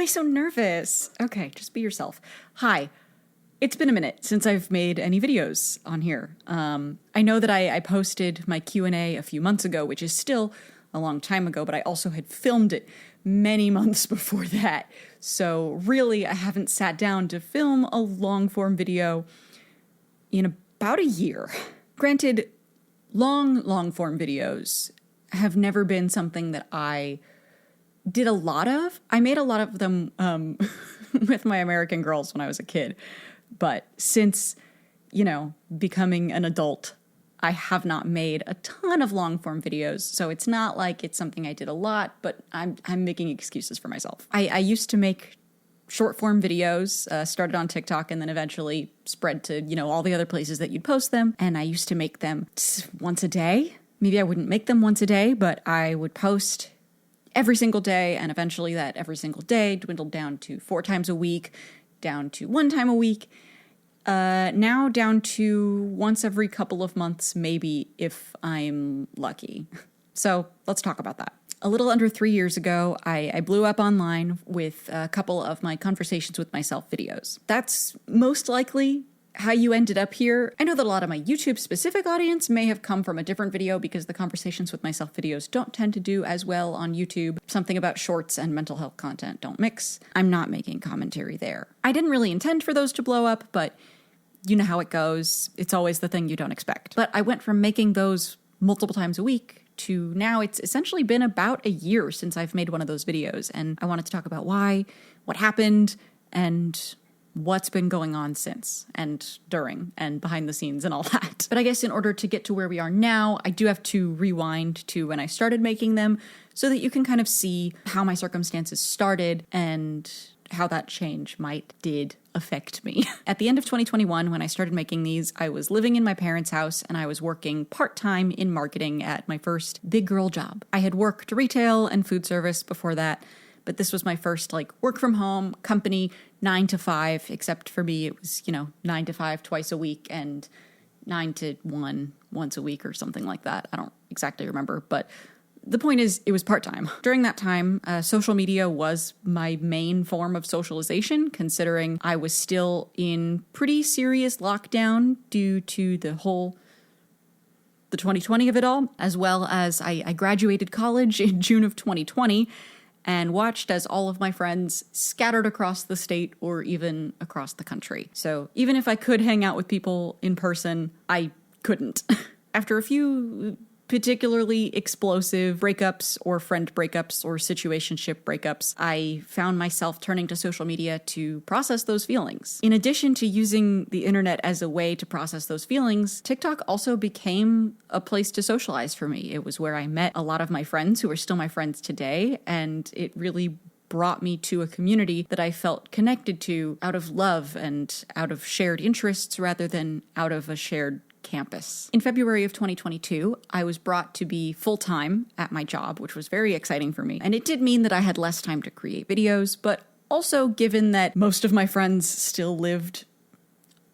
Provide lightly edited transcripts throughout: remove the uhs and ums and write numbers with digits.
I so nervous? Okay, just be yourself. Hi. It's been a minute since I've made any videos on here. I know that I posted my Q&A a few months ago, which is still a long time ago, but I also had filmed it many months before that. So really, I haven't sat down to film a long-form video in about a year. Granted, long-form videos have never been something that I did a lot of. I made a lot of them with my American Girls when I was a kid. But since, becoming an adult, I have not made a ton of long-form videos. So it's not like it's something I did a lot, but I'm making excuses for myself. I used to make short-form videos, started on TikTok and then eventually spread to, all the other places that you'd post them. And I used to make them once a day. Maybe I wouldn't make them once a day, but I would post every single day. And eventually that every single day dwindled down to 4 times a week, down to 1 time a week, now down to once every couple of months, maybe, if I'm lucky. So let's talk about that. A little under 3 years ago, I blew up online with a couple of my conversations with myself videos. That's most likely how you ended up here. I know that a lot of my YouTube specific audience may have come from a different video because the conversations with myself videos don't tend to do as well on YouTube. Something about shorts and mental health content don't mix. I'm not making commentary there. I didn't really intend for those to blow up, but you know how it goes. It's always the thing you don't expect. But I went from making those multiple times a week to now it's essentially been about a year since I've made one of those videos. And I wanted to talk about why, what happened, and what's been going on since and during and behind the scenes and all that. But I guess in order to get to where we are now, I do have to rewind to when I started making them so that you can kind of see how my circumstances started and how that change did affect me. At the end of 2021, when I started making these, I was living in my parents' house and I was working part-time in marketing at my first big girl job. I had worked retail and food service before that, but this was my first work from home company, 9 to 5, except for me, it was, 9 to 5 twice a week and 9 to 1 once a week or something like that. I don't exactly remember, but the point is it was part-time. During that time, social media was my main form of socialization, considering I was still in pretty serious lockdown due to the 2020 of it all, as well as I graduated college in June of 2020, and watched as all of my friends scattered across the state or even across the country. So even if I could hang out with people in person, I couldn't. After a few particularly explosive breakups or friend breakups or situationship breakups, I found myself turning to social media to process those feelings. In addition to using the internet as a way to process those feelings, TikTok also became a place to socialize for me. It was where I met a lot of my friends who are still my friends today, and it really brought me to a community that I felt connected to out of love and out of shared interests rather than out of a shared campus. In February of 2022, I was brought to be full-time at my job, which was very exciting for me. And it did mean that I had less time to create videos, but also given that most of my friends still lived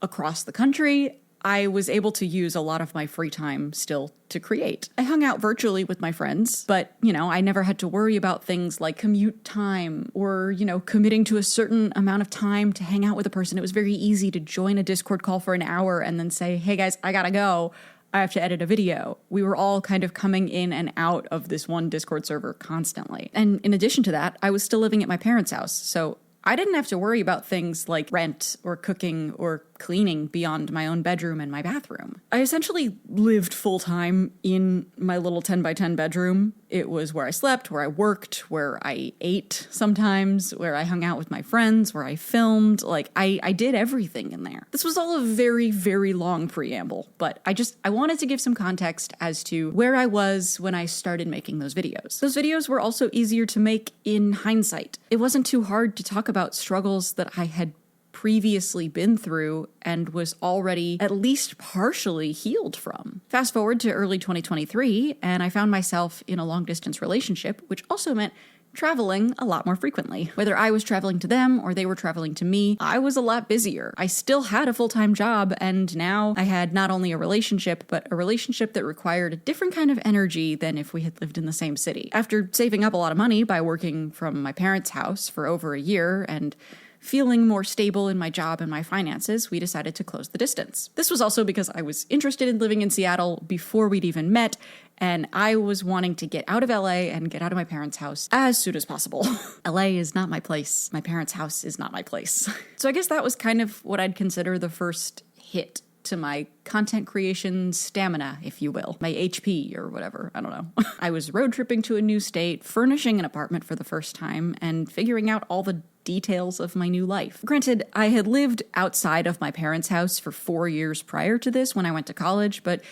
across the country, I was able to use a lot of my free time still to create. I hung out virtually with my friends, but, I never had to worry about things like commute time or, committing to a certain amount of time to hang out with a person. It was very easy to join a Discord call for an hour and then say, hey guys, I gotta go. I have to edit a video. We were all kind of coming in and out of this one Discord server constantly. And in addition to that, I was still living at my parents' house. So I didn't have to worry about things like rent or cooking or cleaning beyond my own bedroom and my bathroom. I essentially lived full-time in my little 10 by 10 bedroom. It was where I slept, where I worked, where I ate sometimes, where I hung out with my friends, where I filmed. I did everything in there. This was all a very, very long preamble, but I wanted to give some context as to where I was when I started making those videos. Those videos were also easier to make in hindsight. It wasn't too hard to talk about struggles that I had previously been through and was already at least partially healed from. Fast forward to early 2023, and I found myself in a long-distance relationship, which also meant traveling a lot more frequently. Whether I was traveling to them or they were traveling to me, I was a lot busier. I still had a full-time job, and now I had not only a relationship, but a relationship that required a different kind of energy than if we had lived in the same city. After saving up a lot of money by working from my parents' house for over a year and feeling more stable in my job and my finances, we decided to close the distance. This was also because I was interested in living in Seattle before we'd even met, and I was wanting to get out of LA and get out of my parents' house as soon as possible. LA is not my place. My parents' house is not my place. So I guess that was kind of what I'd consider the first hit to my content creation stamina, if you will. My HP or whatever. I don't know. I was road tripping to a new state, furnishing an apartment for the first time, and figuring out all the details of my new life. Granted, I had lived outside of my parents' house for 4 years prior to this when I went to college, but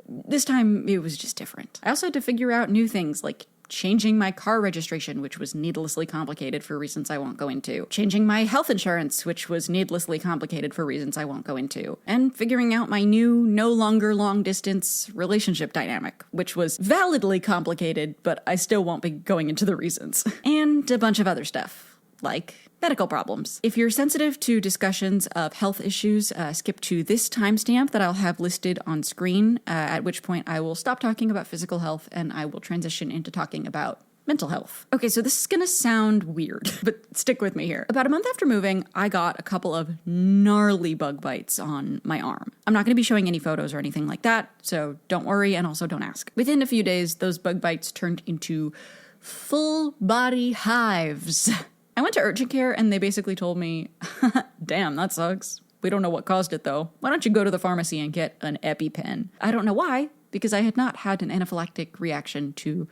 this time it was just different. I also had to figure out new things like changing my car registration, which was needlessly complicated for reasons I won't go into. Changing my health insurance, which was needlessly complicated for reasons I won't go into. And figuring out my new, no longer long-distance relationship dynamic, which was validly complicated, but I still won't be going into the reasons. And a bunch of other stuff, like medical problems. If you're sensitive to discussions of health issues, skip to this timestamp that I'll have listed on screen, at which point I will stop talking about physical health and I will transition into talking about mental health. Okay, so this is gonna sound weird, but stick with me here. About a month after moving, I got a couple of gnarly bug bites on my arm. I'm not gonna be showing any photos or anything like that, so don't worry and also don't ask. Within a few days, those bug bites turned into full body hives. I went to urgent care and they basically told me, damn, that sucks. We don't know what caused it though. Why don't you go to the pharmacy and get an EpiPen? I don't know why, because I had not had an anaphylactic reaction to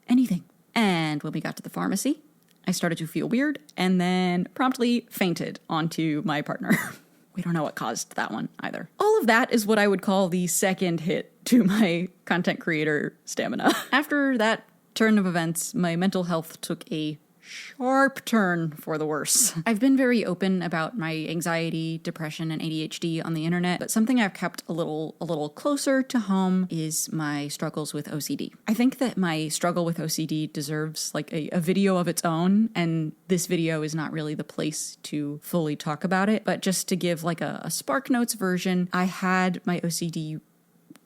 anything. And when we got to the pharmacy, I started to feel weird and then promptly fainted onto my partner. We don't know what caused that one either. All of that is what I would call the second hit to my content creator stamina. After that turn of events, my mental health took a sharp turn for the worse. I've been very open about my anxiety, depression, and ADHD on the internet, but something I've kept a little closer to home is my struggles with OCD. I think that my struggle with OCD deserves like a video of its own, and this video is not really the place to fully talk about it, but just to give like a SparkNotes version, I had my OCD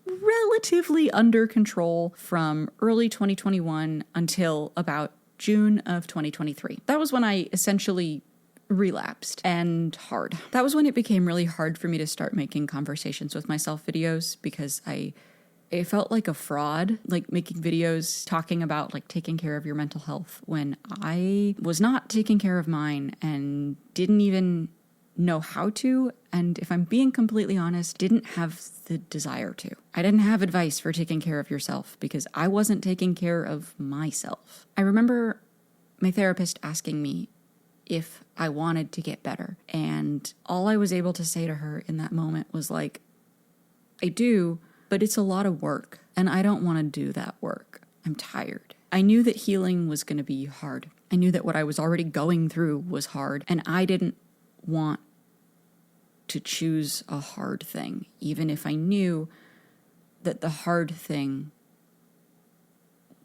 relatively under control from early 2021 until about June of 2023. That was when I essentially relapsed, and hard. That was when it became really hard for me to start making conversations with myself videos, because it felt like a fraud, like making videos talking about like taking care of your mental health when I was not taking care of mine and didn't even know how to, and if I'm being completely honest, didn't have the desire to. I didn't have advice for taking care of yourself because I wasn't taking care of myself. I remember my therapist asking me if I wanted to get better, and all I was able to say to her in that moment was like, I do, but it's a lot of work, and I don't want to do that work. I'm tired. I knew that healing was going to be hard. I knew that what I was already going through was hard, and I didn't want to choose a hard thing, even if I knew that the hard thing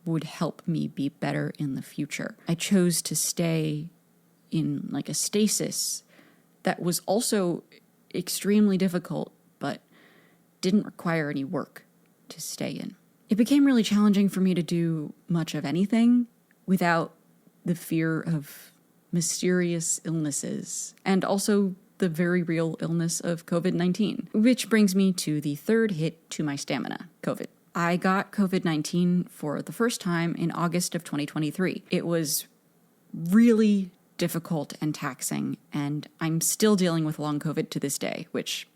would help me be better in the future. I chose to stay in like a stasis that was also extremely difficult, but didn't require any work to stay in. It became really challenging for me to do much of anything without the fear of mysterious illnesses, and also the very real illness of COVID-19. Which brings me to the third hit to my stamina, COVID. I got COVID-19 for the first time in August of 2023. It was really difficult and taxing, and I'm still dealing with long COVID to this day, which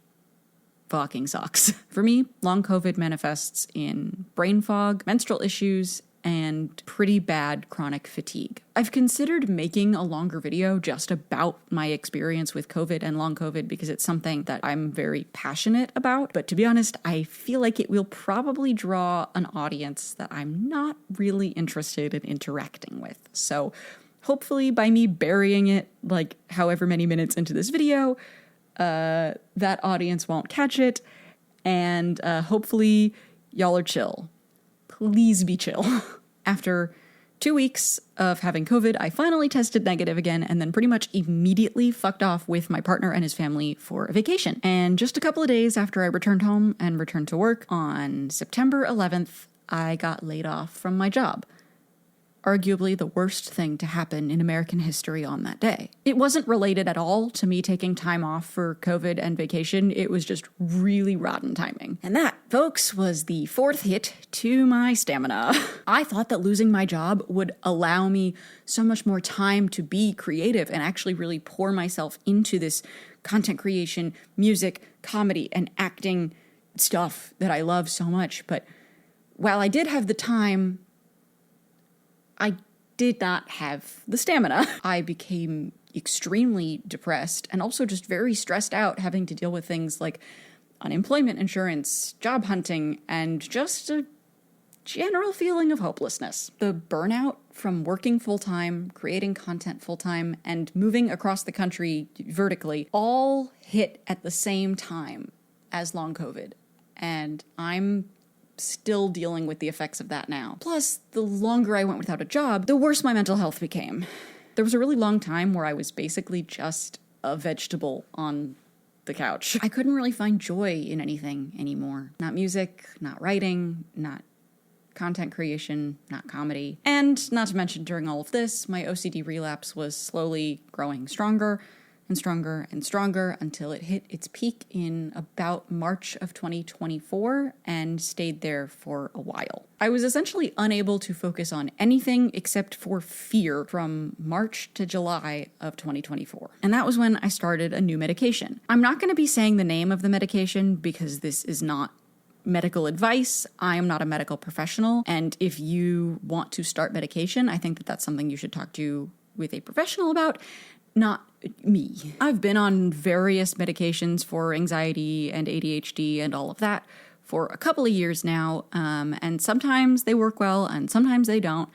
fucking sucks. For me, long COVID manifests in brain fog, menstrual issues, and pretty bad chronic fatigue. I've considered making a longer video just about my experience with COVID and long COVID because it's something that I'm very passionate about. But to be honest, I feel like it will probably draw an audience that I'm not really interested in interacting with. So hopefully by me burying it like however many minutes into this video, that audience won't catch it. And hopefully y'all are chill. Please be chill. After 2 weeks of having COVID, I finally tested negative again, and then pretty much immediately fucked off with my partner and his family for a vacation. And just a couple of days after I returned home and returned to work, on September 11th, I got laid off from my job. Arguably the worst thing to happen in American history on that day. It wasn't related at all to me taking time off for COVID and vacation. It was just really rotten timing. And that, folks, was the fourth hit to my stamina. I thought that losing my job would allow me so much more time to be creative and actually really pour myself into this content creation, music, comedy, and acting stuff that I love so much. But while I did have the time, I did not have the stamina. I became extremely depressed and also just very stressed out having to deal with things like unemployment insurance, job hunting, and just a general feeling of hopelessness. The burnout from working full-time, creating content full-time, and moving across the country vertically all hit at the same time as long COVID. And I'm still dealing with the effects of that now. Plus, the longer I went without a job, the worse my mental health became. There was a really long time where I was basically just a vegetable on the couch. I couldn't really find joy in anything anymore. Not music, not writing, not content creation, not comedy. And not to mention, during all of this, my OCD relapse was slowly growing stronger and stronger and stronger until it hit its peak in about March of 2024 and stayed there for a while. I was essentially unable to focus on anything except for fear from March to July of 2024. And that was when I started a new medication. I'm not going to be saying the name of the medication because this is not medical advice. I am not a medical professional. And if you want to start medication, I think that that's something you should talk to with a professional about, not me. I've been on various medications for anxiety and ADHD and all of that for a couple of years now, and sometimes they work well and sometimes they don't.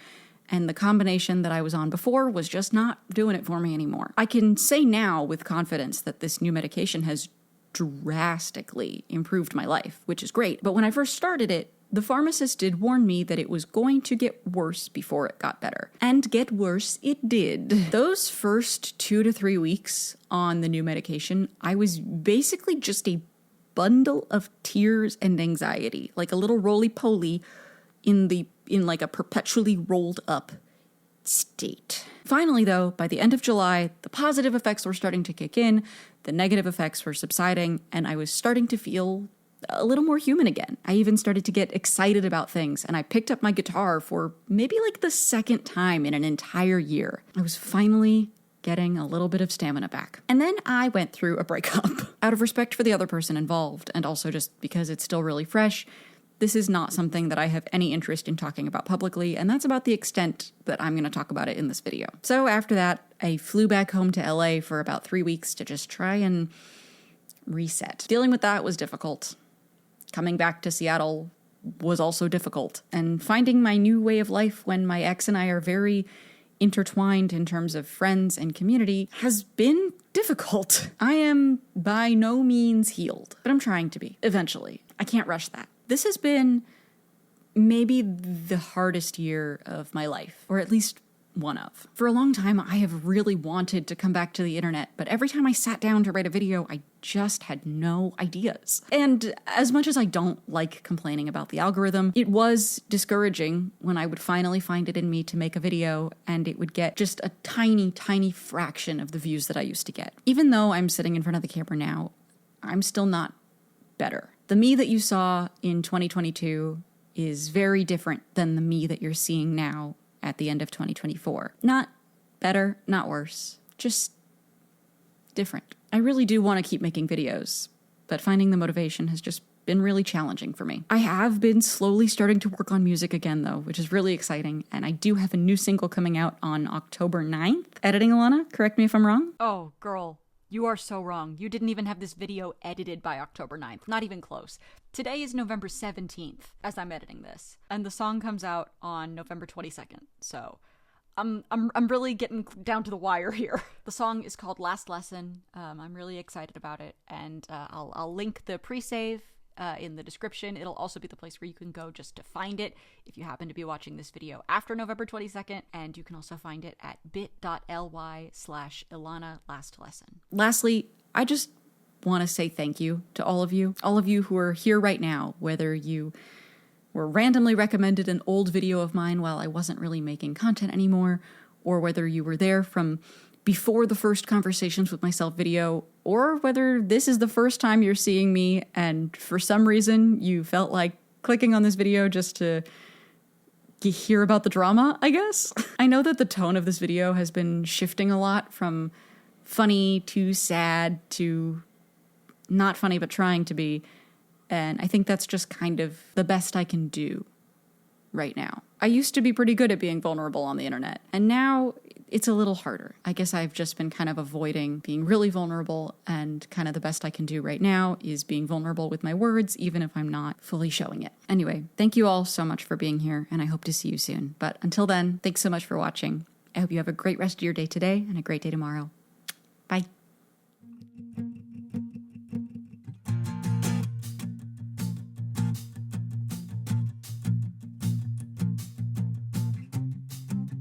And the combination that I was on before was just not doing it for me anymore. I can say now with confidence that this new medication has drastically improved my life, which is great. But when I first started it, the pharmacist did warn me that it was going to get worse before it got better. And get worse it did. Those first 2 to 3 weeks on the new medication, I was basically just a bundle of tears and anxiety, like a little roly-poly in like a perpetually rolled up state. Finally, though, by the end of July, the positive effects were starting to kick in, the negative effects were subsiding, and I was starting to feel a little more human again. I even started to get excited about things, and I picked up my guitar for maybe like the second time in an entire year. I was finally getting a little bit of stamina back. And then I went through a breakup. Out of respect for the other person involved, and also just because it's still really fresh, this is not something that I have any interest in talking about publicly, and that's about the extent that I'm going to talk about it in this video. So after that, I flew back home to LA for about 3 weeks to just try and reset. Dealing with that was difficult. Coming back to Seattle was also difficult. And finding my new way of life when my ex and I are very intertwined in terms of friends and community has been difficult. I am by no means healed, but I'm trying to be, eventually. I can't rush that. This has been maybe the hardest year of my life, or at least one of. For a long time, I have really wanted to come back to the internet, but every time I sat down to write a video, I just had no ideas. And as much as I don't like complaining about the algorithm, it was discouraging when I would finally find it in me to make a video and it would get just a tiny, tiny fraction of the views that I used to get. Even though I'm sitting in front of the camera now, I'm still not better. The me that you saw in 2022 is very different than the me that you're seeing now at the end of 2024. Not better, not worse, just different. I really do want to keep making videos, but finding the motivation has just been really challenging for me. I have been slowly starting to work on music again, though, which is really exciting, and I do have a new single coming out on October 9th. Editing, Alana? Correct me if I'm wrong? Oh, girl. You are so wrong. You didn't even have this video edited by October 9th. Not even close. Today is November 17th as I'm editing this. And the song comes out on November 22nd. So I'm really getting down to the wire here. The song is called Last Lesson. I'm really excited about it. And I'll link the pre-save in the description. It'll also be the place where you can go just to find it if you happen to be watching this video after November 22nd. And you can also find it at bit.ly/Ilana Last Lesson. Lastly, I just want to say thank you to all of you who are here right now, whether you were randomly recommended an old video of mine while I wasn't really making content anymore, or whether you were there from before the first Conversations with Myself video, or whether this is the first time you're seeing me and for some reason you felt like clicking on this video just to hear about the drama, I guess. I know that the tone of this video has been shifting a lot from funny to sad to not funny but trying to be, and I think that's just kind of the best I can do right now. I used to be pretty good at being vulnerable on the internet, and now it's a little harder. I guess I've just been kind of avoiding being really vulnerable, and kind of the best I can do right now is being vulnerable with my words, even if I'm not fully showing it. Anyway, thank you all so much for being here, and I hope to see you soon. But until then, thanks so much for watching. I hope you have a great rest of your day today and a great day tomorrow. Bye.